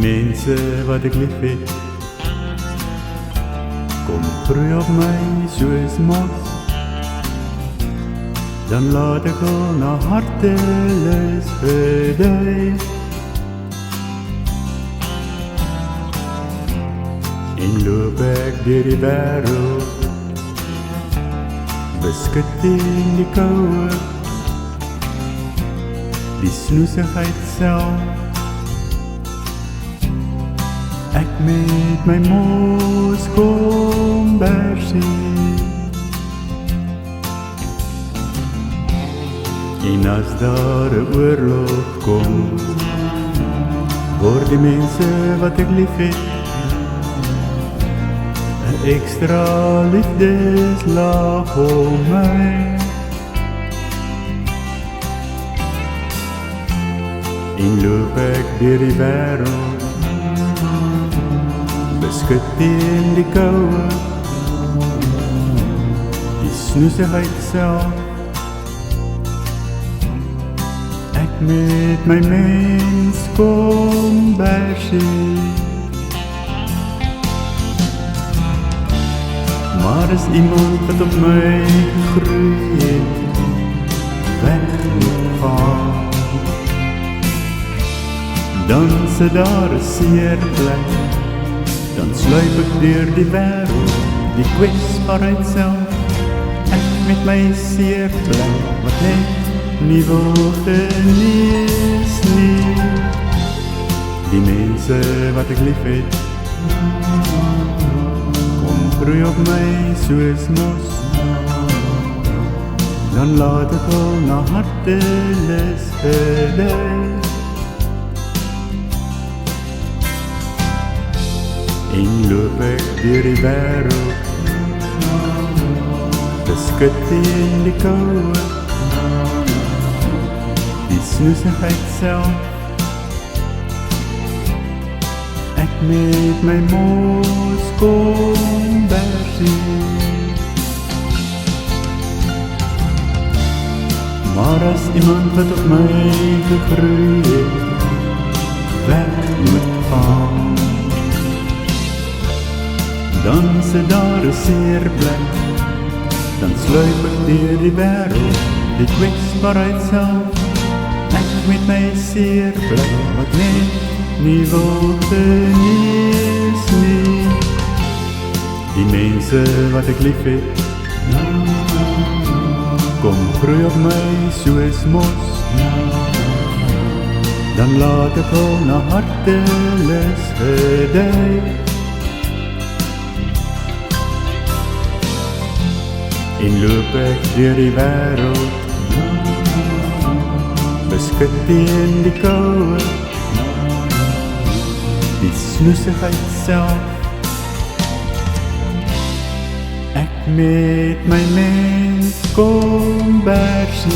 mense wat ek lief het, kom groei op my soos mos. Dan laat ek al na hartelus gedei, en loop ek deur die wêreld, beskut in die koue, die snoesigheid self. Ek met my mos kombersie, en as daar 'n oorlog kom, word die mense wat ek lief het 'n ekstra liefdeslaag om my. En loop ek deur die wêreld, beskut in die koue, die snoesigheid self. Ek met my mens kombersie, maar is iemand wat op my gegroei het, weg moet gaan, dan sit daar 'n seer plek. Dan sluip ek deur die wêreld, die kwetsbaarheid self. Ek met my seer plek, wat net nie wil genees nie. Die mense wat ek lief het, kom groei op my soos mos. Dan laat ek al na hartelus gedei, en loop ek deur die wêreld, beskut in die koue, die snoesigheid self. Ek met my mos kombersie, maar as iemand wat op my gegroei het, weg moet gaan, dan sit daar 'n seer plek. Dan sluip ek deur die wêreld, die kwetsbaarheid self. Ek met my seer plek, wat net nie wil genees nie. Die mense wat ek lief het, kom groei op my soos mos. Dan laat ek al na hartelus gedei, en loop ek deur die wêreld, beskut in die koue, die snoesigheid self. Ek met my mens kombersie.